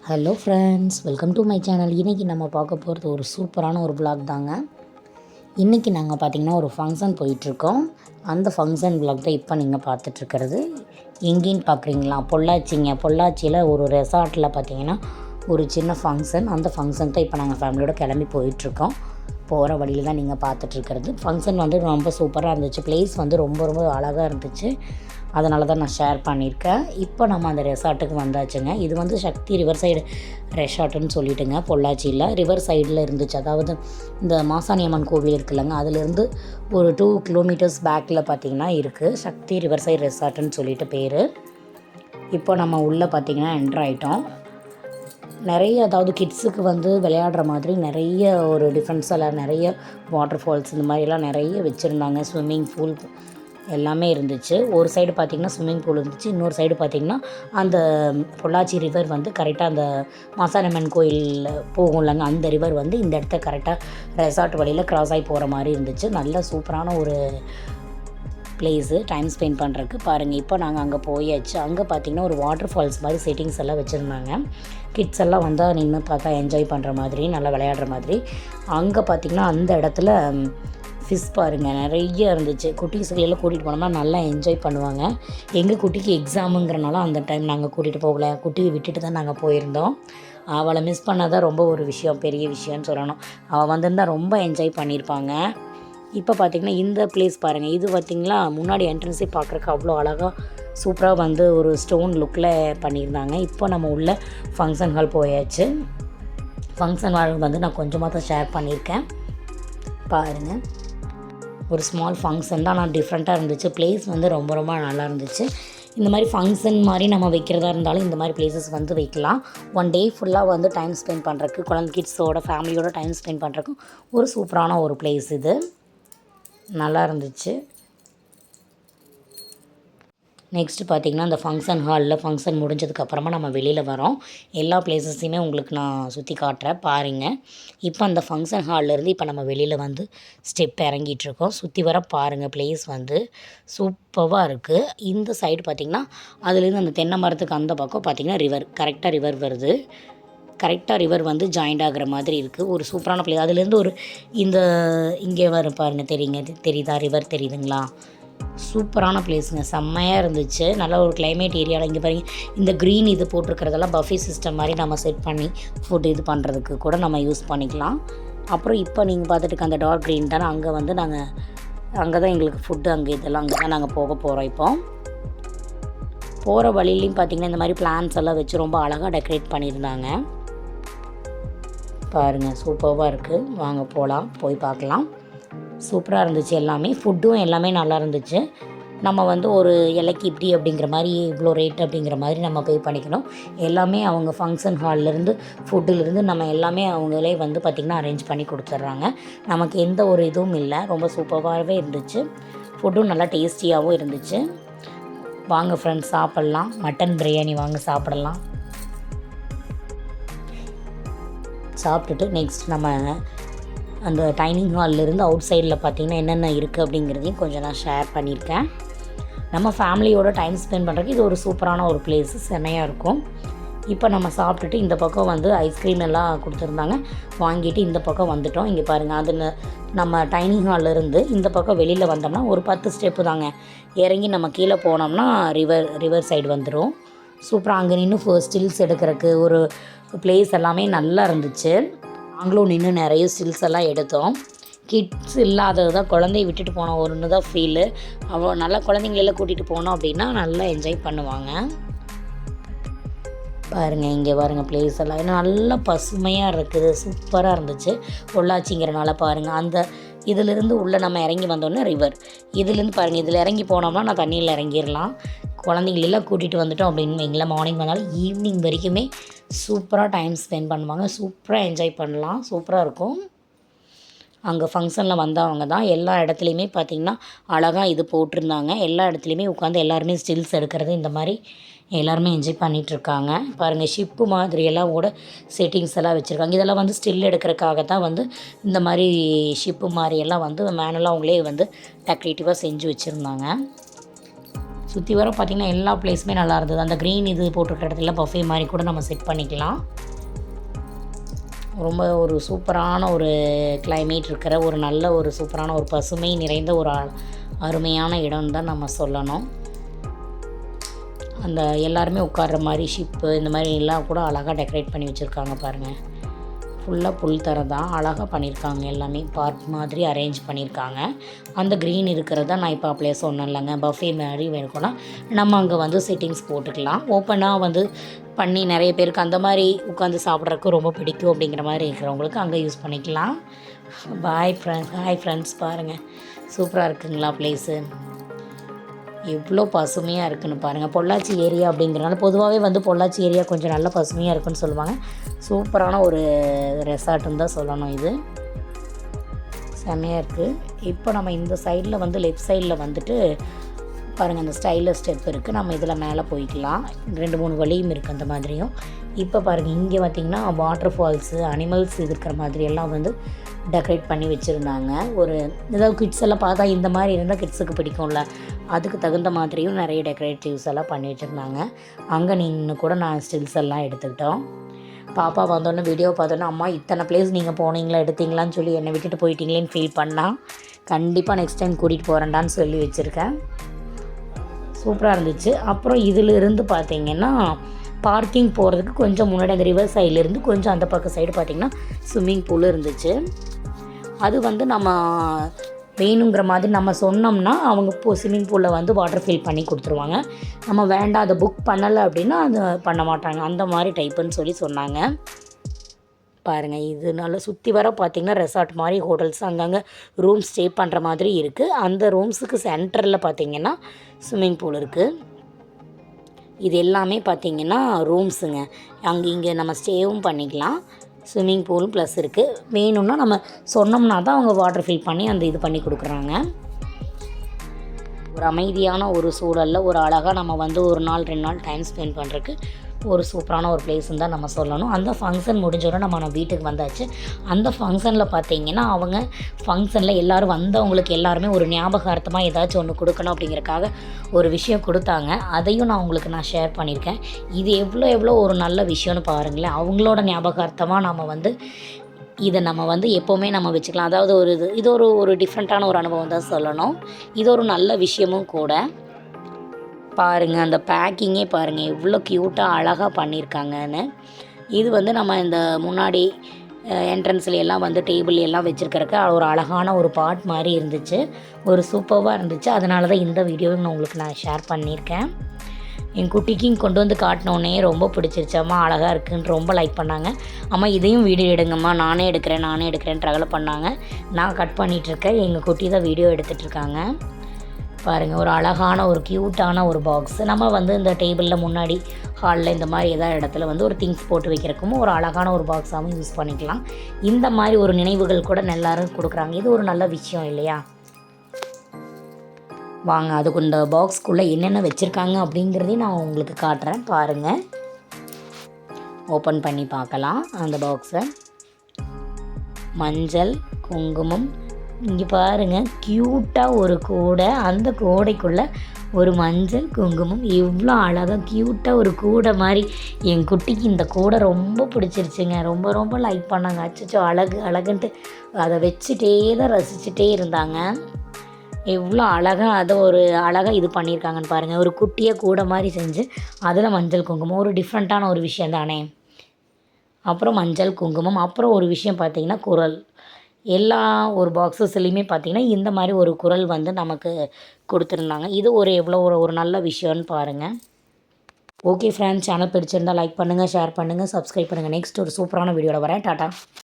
Hello friends, welcome to my channel. இன்றைக்கி நம்ம பார்க்க போகிறது ஒரு சூப்பரான ஒரு vlog தாங்க. இன்றைக்கி நாங்கள் பார்த்திங்கன்னா ஒரு ஃபங்க்ஷன் போயிட்டுருக்கோம். அந்த ஃபங்க்ஷன் vlog தான் இப்போ நீங்கள் பார்த்துட்ருக்கிறது. எங்கேன்னு பார்க்குறீங்களா? பொள்ளாச்சிங்க. பொள்ளாச்சியில் ஒரு ரெசார்ட்டில் பார்த்திங்கன்னா ஒரு சின்ன ஃபங்க்ஷன். அந்த ஃபங்க்ஷன் தான் இப்போ நாங்கள் ஃபேமிலியோடு கிளம்பி போயிட்டுருக்கோம். போகிற வழியில் தான் நீங்கள் பார்த்துட்ருக்கிறது. ஃபங்க்ஷன் வந்து ரொம்ப சூப்பராக இருந்துச்சு. ப்ளேஸ் வந்து ரொம்ப ரொம்ப அழகாக இருந்துச்சு. அதனால தான் நான் ஷேர் பண்ணியிருக்கேன். இப்போ நம்ம அந்த ரெசார்ட்டுக்கு வந்தாச்சுங்க. இது வந்து சக்தி ரிவர் சைடு ரெசார்ட்டுன்னு சொல்லிட்டுங்க, பொள்ளாச்சியில் ரிவர் சைடில் இருந்துச்சு. அதாவது இந்த மாசாணியம்மன் கோவில் இருக்குல்லங்க, அதுலேருந்து ஒரு 2 கிலோமீட்டர்ஸ் பேக்கில் பார்த்திங்கன்னா இருக்குது சக்தி ரிவர் சைடு ரெசார்ட்டுன்னு சொல்லிட்டு பேர். இப்போ நம்ம உள்ளே பார்த்திங்கன்னா என்ட்ரு ஆகிட்டோம். நிறைய அதாவது கிட்ஸுக்கு வந்து விளையாடுற மாதிரி நிறைய ஒரு டிஃப்ரெண்ட்ஸெல்லாம் நிறைய வாட்டர் ஃபால்ஸ் இந்த மாதிரிலாம் நிறைய வச்சுருந்தாங்க. ஸ்விம்மிங் பூல் எல்லாமே இருந்துச்சு. ஒரு சைடு பார்த்திங்கன்னா ஸ்விம்மிங் பூல் இருந்துச்சு, இன்னொரு சைடு பார்த்திங்கன்னா அந்த பொள்ளாச்சி ரிவர் வந்து கரெக்டாக அந்த மாசாணியம்மன் கோயில் போகும்லங்க, அந்த ரிவர் வந்து இந்த இடத்த கரெக்டாக ரெசார்ட் வழியில் க்ராஸ் ஆகி போகிற மாதிரி இருந்துச்சு. நல்ல சூப்பரான ஒரு ப்ளேஸு டைம் ஸ்பெண்ட் பண்ணுறதுக்கு. பாருங்கள், இப்போ நாங்கள் அங்கே போயாச்சு. அங்கே பார்த்திங்கன்னா ஒரு வாட்டர் ஃபால்ஸ் மாதிரி செட்டிங்ஸ் எல்லாம் வச்சுருந்தாங்க. கிட்ஸ் எல்லாம் வந்தால் நின்று பார்த்தா என்ஜாய் பண்ணுற மாதிரி, நல்லா விளையாடுற மாதிரி. அங்கே பார்த்திங்கன்னா அந்த இடத்துல ஃபிஷ் பாருங்கள் நிறைய இருந்துச்சு. குட்டீஸுகளெல்லாம் கூட்டிகிட்டு போனோம்னா நல்லா என்ஜாய் பண்ணுவாங்க. எங்கள் குட்டிக்கு எக்ஸாமுங்கிறனால அந்த டைம் நாங்கள் கூட்டிகிட்டு போகல. குட்டியை விட்டுட்டு தான் நாங்கள் போயிருந்தோம். அவளை மிஸ் பண்ணாதான் ரொம்ப ஒரு விஷயம், பெரிய விஷயம்னு சொல்லணும். அவள் வந்திருந்தால் ரொம்ப என்ஜாய் பண்ணியிருப்பாங்க. இப்போ பார்த்திங்கன்னா இந்த பிளேஸ் பாருங்கள். இது பார்த்திங்களா முன்னாடி என்ட்ரன்ஸே பார்க்குறக்கு அவ்வளோ அழகாக சூப்பராக வந்து ஒரு ஸ்டோன் லுக்கில் பண்ணியிருந்தாங்க. இப்போ நம்ம உள்ள ஃபங்க்ஷன் ஹால் போயாச்சு. ஃபங்க்ஷன் ஹால் வந்து நான் கொஞ்சமாக தான் ஷேர் பண்ணியிருக்கேன். பாருங்கள், ஒரு ஸ்மால் ஃபங்க்ஷன் தான், ஆனால் டிஃப்ரெண்ட்டாக இருந்துச்சு. ப்ளேஸ் வந்து ரொம்ப ரொம்ப நல்லா இருந்துச்சு. இந்த மாதிரி ஃபங்க்ஷன் மாதிரி நம்ம வைக்கிறதா இருந்தாலும் இந்த மாதிரி ப்ளேஸஸ் வந்து வைக்கலாம். ஒன் டே ஃபுல்லாக வந்து டைம் ஸ்பெண்ட் பண்ணுறதுக்கு, குழந்தை கிட்ஸோட ஃபேமிலியோட டைம் ஸ்பெண்ட் பண்ணுறதுக்கும் ஒரு சூப்பரான ஒரு ப்ளேஸ் இது. நல்லா இருந்துச்சு. நெக்ஸ்ட்டு பார்த்திங்கன்னா அந்த ஃபங்க்ஷன் ஹாலில் ஃபங்க்ஷன் முடிஞ்சதுக்கப்புறமா நம்ம வெளியில் வரோம். எல்லா பிளேஸஸையுமே உங்களுக்கு நான் சுற்றி காட்டுறேன் பாருங்கள். இப்போ அந்த ஃபங்க்ஷன் ஹால்லேருந்து இப்போ நம்ம வெளியில் வந்து ஸ்டெப் இறங்கிட்டுருக்கோம். சுற்றி வர பாருங்கள், ப்ளேஸ் வந்து சூப்பராக இருக்குது. இந்த சைடு பார்த்திங்கன்னா அதுலேருந்து அந்த தென்னை மரத்துக்கு அந்த பக்கம் பார்த்திங்கன்னா ரிவர், கரெக்டாக ரிவர் வருது. கரெக்டாக ரிவர் வந்து ஜாயிண்ட் ஆகிற மாதிரி இருக்குது. ஒரு சூப்பரான ப்ளேஸ். அதுலேருந்து ஒரு இந்த இங்கே வரும் பாருங்கள், தெரியுதா ரிவர் தெரியுதுங்களா? சூப்பரான ப்ளேஸுங்க, செம்மையாக இருந்துச்சு. நல்ல ஒரு கிளைமேட் ஏரியாவில். இங்கே பாருங்கள், இந்த க்ரீன் இது போட்டிருக்கிறதெல்லாம் பஃபே சிஸ்டம் மாதிரி நம்ம செட் பண்ணி ஃபுட் இது பண்ணுறதுக்கு கூட நம்ம யூஸ் பண்ணிக்கலாம். அப்புறம் இப்போ நீங்கள் பார்த்துட்டு அந்த டார்க் க்ரீன் தானே, அங்கே வந்து நாங்கள் அங்கே தான் எங்களுக்கு ஃபுட்டு, அங்கே இதெல்லாம் அங்கே தான் நாங்கள் போக போகிறோம். இப்போ போகிற வழியிலையும் பார்த்திங்கன்னா இந்த மாதிரி பிளான்ஸ் எல்லாம் வச்சு ரொம்ப அழகாக டெக்கரேட் பண்ணியிருந்தாங்க. பாருங்கள், சூப்பராக இருக்குது. வாங்க போகலாம், போய் பார்க்கலாம். சூப்பராக இருந்துச்சு. எல்லாமே ஃபுட்டும் எல்லாமே நல்லா இருந்துச்சு. நம்ம வந்து ஒரு இலைக்கு இப்படி அப்படிங்கிற மாதிரி இவ்வளோ ரேட் அப்படிங்கிற மாதிரி நம்ம பே பண்ணிக்கணும். எல்லாமே அவங்க ஃபங்க்ஷன் ஹால்லேருந்து ஃபுட்டுலேருந்து நம்ம எல்லாமே அவங்களே வந்து பார்த்திங்கன்னா அரேஞ்ச் பண்ணி கொடுத்துட்றாங்க. நமக்கு எந்த ஒரு இதுவும் இல்லை. ரொம்ப சூப்பராகவே இருந்துச்சு. ஃபுட்டும் நல்லா டேஸ்டியாகவும் இருந்துச்சு. வாங்க ஃப்ரெண்ட்ஸ், சாப்பிட்லாம். மட்டன் பிரியாணி வாங்க சாப்பிடலாம். சாப்பிட்டுட்டு நெக்ஸ்ட் நம்ம அந்த டைனிங் ஹால்லேருந்து அவுட் சைடில் பார்த்திங்கன்னா என்னென்ன இருக்குது அப்படிங்கிறதையும் கொஞ்சம் நான் ஷேர் பண்ணியிருக்கேன். நம்ம ஃபேமிலியோட டைம் ஸ்பெண்ட் பண்ணுறதுக்கு இது ஒரு சூப்பரான ஒரு ப்ளேஸு, செமையாக இருக்கும். இப்போ நம்ம சாப்பிட்டுட்டு இந்த பக்கம் வந்து ஐஸ்கிரீம் எல்லாம் கொடுத்துருந்தாங்க, வாங்கிட்டு இந்த பக்கம் வந்துட்டோம். இங்கே பாருங்கள், அது நம்ம டைனிங் ஹால்லேருந்து இந்த பக்கம் வெளியில் வந்தோம்னா ஒரு 10 ஸ்டெப்பு தாங்க. இறங்கி நம்ம கீழே போனோம்னா ரிவர் சைடு வந்துடும். சூப்பராக அங்கே நின்று ஸ்டில்ஸ் எடுக்கிறதுக்கு ஒரு ப்ளேஸ் எல்லாமே நல்லா இருந்துச்சு. நாங்களும் நின்று நிறைய ஸ்டில்ஸ் எல்லாம் எடுத்தோம். கிட்ஸ் இல்லாதது தான், குழந்தைய விட்டுட்டு போனோம் ஒன்று தான் ஃபீலு. அவ்வளோ நல்லா குழந்தைங்களெல்லாம் கூட்டிகிட்டு போனோம் அப்படின்னா நல்லா என்ஜாய் பண்ணுவாங்க. பாருங்கள், இங்கே பாருங்கள் ப்ளேஸ் எல்லாம் ஏன்னா நல்லா பசுமையாக இருக்குது, சூப்பராக இருந்துச்சு. பொள்ளாச்சிங்கிறனால பாருங்கள், அந்த இதிலிருந்து உள்ளே நம்ம இறங்கி வந்தோன்னே ரிவர், இதுலேருந்து பாருங்கள், இதில் இறங்கி போனோம்னா நான் தண்ணியில் இறங்கிடலாம். குழந்தைங்களெல்லாம் கூட்டிகிட்டு வந்துட்டோம் அப்படின்னு வைங்களேன், மார்னிங் வந்தாலும் ஈவினிங் வரைக்குமே சூப்பராக டைம் ஸ்பெண்ட் பண்ணுவாங்க. சூப்பராக என்ஜாய் பண்ணலாம். சூப்பராக இருக்கும். அங்கே ஃபங்க்ஷனில் வந்தவங்க தான் எல்லா இடத்துலையுமே பார்த்திங்கன்னா அழகாக இது போட்டிருந்தாங்க. எல்லா இடத்துலையுமே உட்காந்து எல்லாருமே ஸ்டில்ஸ் எடுக்கிறது இந்த மாதிரி எல்லாருமே என்ஜாய் பண்ணிகிட்ருக்காங்க. பாருங்கள், ஷிப்பு மாதிரியெல்லாம் கூட செட்டிங்ஸ் எல்லாம் வச்சுருக்காங்க. இதெல்லாம் வந்து ஸ்டில் எடுக்கிறதுக்காக தான் வந்து இந்த மாதிரி ஷிப்பு மாதிரியெல்லாம் வந்து மேனெல்லாம் அவங்களே வந்து டெக்கரேட்டிவாக செஞ்சு வச்சுருந்தாங்க. சுற்றி வர பார்த்திங்கன்னா எல்லா பிளேஸுமே நல்லா இருந்தது. அந்த க்ரீன் இது போட்டிருக்கிற இடத்துல பஃபே மாதிரி கூட நம்ம செட் பண்ணிக்கலாம். ரொம்ப ஒரு சூப்பரான ஒரு கிளைமேட் இருக்கிற ஒரு நல்ல ஒரு சூப்பரான ஒரு பசுமை நிறைந்த ஒரு அருமையான இடம் தான் நம்ம சொல்லணும். அந்த எல்லாருமே உட்கார்ற மாதிரி ஷிப்பு இந்த மாதிரி எல்லாம் கூட அழகாக டெக்கரேட் பண்ணி வச்சுருக்காங்க பாருங்கள். ஃபுல்லாக புல் தர தான் அழகாக பண்ணியிருக்காங்க. எல்லாமே பார்க் மாதிரி அரேஞ்ச் பண்ணியிருக்காங்க. அந்த க்ரீன் இருக்கிறத நான் இப்போ அப்படியே சொன்னேன் இல்லைங்க, பஃபே மாதிரி வேணும்னா நம்ம அங்கே வந்து சிட்டிங்ஸ் போட்டுக்கலாம். ஓப்பனாக வந்து பண்ணி நிறைய பேருக்கு அந்த மாதிரி உட்காந்து சாப்பிட்றதுக்கு ரொம்ப பிடிக்கும் அப்படிங்கிற மாதிரி இருக்கிறவங்களுக்கு அங்கே யூஸ் பண்ணிக்கலாம். ஹாய் ஃப்ரெண்ட்ஸ், பாருங்கள் சூப்பராக இருக்குங்களா ப்ளேஸு, எவ்வளோ பசுமையாக இருக்குதுன்னு பாருங்கள். பொள்ளாச்சி ஏரியா அப்படிங்கிறனால பொதுவாகவே வந்து பொள்ளாச்சி ஏரியா கொஞ்சம் நல்ல பசுமையாக இருக்குன்னு சொல்லுவாங்க. சூப்பரான ஒரு ரெசார்ட்டுன்னு தான் சொல்லணும். இது செம்மையாக இருக்குது. இப்போ நம்ம இந்த சைடில் வந்து லெஃப்ட் சைடில் வந்துட்டு பாருங்கள், அந்த ஸ்டைலில் ஸ்டெப் இருக்குது. நம்ம இதில் மேலே போய்க்கலாம். 2-3 வழியும் இருக்குது அந்த மாதிரியும். இப்போ பாருங்கள், இங்கே பார்த்திங்கன்னா வாட்டர் ஃபால்ஸு, அனிமல்ஸ் இருக்கிற மாதிரியெல்லாம் வந்து டெக்கரேட் பண்ணி வச்சுருந்தாங்க. ஒரு ஏதாவது கிட்ஸ் எல்லாம் பார்த்தா இந்த மாதிரி இருந்தால் கிட்ஸுக்கு பிடிக்கும்ல, அதுக்கு தகுந்த மாதிரியும் நிறைய டெக்கரேட்டிவ்ஸ் எல்லாம் பண்ணி வச்சுருந்தாங்க. அங்கே நின்று கூட நான் ஸ்டில்ஸ் எல்லாம் எடுத்துக்கிட்டோம். பாப்பா வந்தோடனே வீடியோ பார்த்தோன்னே, அம்மா இத்தனை பிளேஸ் நீங்கள் போனீங்களா எடுத்தீங்களான்னு சொல்லி என்னை விட்டுட்டு போயிட்டீங்களேன்னு ஃபீல் பண்ணால், கண்டிப்பாக நெக்ஸ்ட் டைம் கூட்டிகிட்டு போகிறேன்டான்னு சொல்லி வச்சுருக்கேன். சூப்பராக இருந்துச்சு. அப்புறம் இதிலிருந்து பார்த்திங்கன்னா பார்க்கிங் போகிறதுக்கு கொஞ்சம் முன்னாடி அந்த ரிவர் சைட்லேருந்து கொஞ்சம் அந்த பக்கம் சைடு பார்த்திங்கன்னா ஸ்விம்மிங் பூல் இருந்துச்சு. அது வந்து நம்ம வேணுங்கிற மாதிரி நம்ம சொன்னோம்னா அவங்க ஸ்விம்மிங் பூலில் வந்து வாட்டர் ஃபில் பண்ணி கொடுத்துருவாங்க. நம்ம வேண்டாம் அதை புக் பண்ணலை அப்படின்னா அது பண்ண மாட்டாங்க. அந்த மாதிரி டைப்புன்னு சொல்லி சொன்னாங்க. பாருங்கள், இது நல்லா சுற்றி வர பார்த்திங்கன்னா ரெசார்ட் மாதிரி ஹோட்டல்ஸ் அங்கங்கே ரூம் ஸ்டே பண்ணுற மாதிரி இருக்குது. அந்த ரூம்ஸுக்கு சென்டரில் பார்த்திங்கன்னா ஸ்விம்மிங் பூல் இருக்குது. இது எல்லாமே பார்த்திங்கன்னா ரூம்ஸுங்க. இங்கே நம்ம ஸ்டேவும் பண்ணிக்கலாம். ஸ்விம்மிங் பூலும் ப்ளஸ் இருக்குது. வேணும்னா நம்ம சொன்னோம்னா தான் அவங்க வாட்டர் ஃபில் பண்ணி அந்த இது பண்ணி கொடுக்குறாங்க. ஒரு அமைதியான ஒரு சூழலில் ஒரு அழகாக நம்ம வந்து ஒரு நாள் 2 நாள் டைம் ஸ்பெண்ட் பண்ணுறதுக்கு ஒரு சூப்பரான ஒரு பிளேஸ்ன்னு தான் நம்ம சொல்லணும். அந்த ஃபங்க்ஷன் முடிஞ்சோடனே நம்ம வீட்டுக்கு வந்தாச்சு. அந்த ஃபங்க்ஷனில் பார்த்திங்கன்னா அவங்க ஃபங்க்ஷனில் எல்லோரும் வந்தவங்களுக்கு எல்லாருமே ஒரு ஞாபகார்த்தமாக ஏதாச்சும் ஒன்று கொடுக்கணும் அப்படிங்கிறக்காக ஒரு விஷயம் கொடுத்தாங்க. அதையும் நான் ஷேர் பண்ணியிருக்கேன். இது எவ்வளோ ஒரு நல்ல விஷயம்னு பாருங்களேன். அவங்களோட ஞாபகார்த்தமாக நம்ம வந்து இதை நம்ம வந்து எப்போவுமே நம்ம வச்சுக்கலாம். அதாவது இது ஒரு டிஃப்ரெண்ட்டான ஒரு அனுபவம் தான் சொல்லணும். இது ஒரு நல்ல விஷயமும் கூட. பாருங்கள், அந்த பேக்கிங்கே பாருங்கள் எவ்வளோ க்யூட்டாக அழகாக பண்ணியிருக்காங்கன்னு. இது வந்து நம்ம இந்த முன்னாடி என்ட்ரன்ஸில் எல்லாம் வந்து டேபிள் எல்லாம் வச்சுருக்கிறதுக்கு ஒரு அழகான ஒரு பாட் மாதிரி இருந்துச்சு. ஒரு சூப்பராக இருந்துச்சு. அதனால தான் இந்த வீடியோவும் நான் ஷேர் பண்ணியிருக்கேன். என் குட்டிக்கும் கொண்டு வந்து காட்டினோன்னே ரொம்ப பிடிச்சிருச்சம்மா, அழகாக இருக்குன்னு ரொம்ப லைக் பண்ணாங்க. அம்மா இதையும் வீடியோ எடுங்கம்மா, நானே எடுக்கிறேன் ட்ராவல் பண்ணாங்க. நான் கட் பண்ணிகிட்ருக்கேன். எங்கள் குட்டி தான் வீடியோ எடுத்துகிட்ருக்காங்க. பாருங்கள், ஒரு அழகான ஒரு க்யூட்டான ஒரு பாக்ஸ். நம்ம வந்து இந்த டேபிளில் முன்னாடி ஹாலில் இந்த மாதிரி ஏதாவது இடத்துல வந்து ஒரு திங்ஸ் போட்டு வைக்கிறக்கும் ஒரு அழகான ஒரு பாக்ஸாகவும் யூஸ் பண்ணிக்கலாம். இந்த மாதிரி ஒரு நினைவுகள் கூட எல்லாரும் கொடுக்குறாங்க. இது ஒரு நல்ல விஷயம் இல்லையா? வாங்க, அதுக்கு இந்த பாக்ஸ்க்குள்ளே என்னென்ன வச்சுருக்காங்க அப்படிங்கிறதையும் நான் உங்களுக்கு காட்டுறேன். பாருங்கள், ஓப்பன் பண்ணி பார்க்கலாம் அந்த பாக்ஸை. மஞ்சள், குங்குமம், இங்கே பாருங்கள் க்யூட்டாக ஒரு கூடை. அந்த கூடைக்குள்ளே ஒரு மஞ்சள், குங்குமம், இவ்வளோ அழகாக க்யூட்டாக ஒரு கூடை மாதிரி. என் குட்டிக்கு இந்த கூடை ரொம்ப பிடிச்சிருச்சுங்க. ரொம்ப லைக் பண்ணாங்க. அச்சோ அழகுன்ட்டு அதை வச்சுட்டே தான் ரசிச்சுட்டே இருந்தாங்க. எவ்வளோ அழகாக அதை ஒரு அழகாக இது பண்ணியிருக்காங்கன்னு பாருங்கள். ஒரு குட்டியாக கூடை மாதிரி செஞ்சு அதில் மஞ்சள், குங்குமம், ஒரு டிஃப்ரெண்ட்டான ஒரு விஷயம் தானே. அப்புறம் மஞ்சள், குங்குமம், அப்புறம் ஒரு விஷயம் பார்த்திங்கன்னா குரல். எல்லா ஒரு பாக்ஸஸ்லேயுமே பார்த்திங்கன்னா இந்த மாதிரி ஒரு குரல் வந்து நமக்கு கொடுத்துருந்தாங்க. இது எவ்வளோ ஒரு நல்ல விஷயம்னு பாருங்கள். ஓகே ஃப்ரெண்ட்ஸ், சேனல் பிடிச்சிருந்தால் லைக் பண்ணுங்கள், ஷேர் பண்ணுங்கள், சப்ஸ்கிரைப் பண்ணுங்கள். நெக்ஸ்ட் ஒரு சூப்பரான வீடியோவில் வரேன். டாட்டா.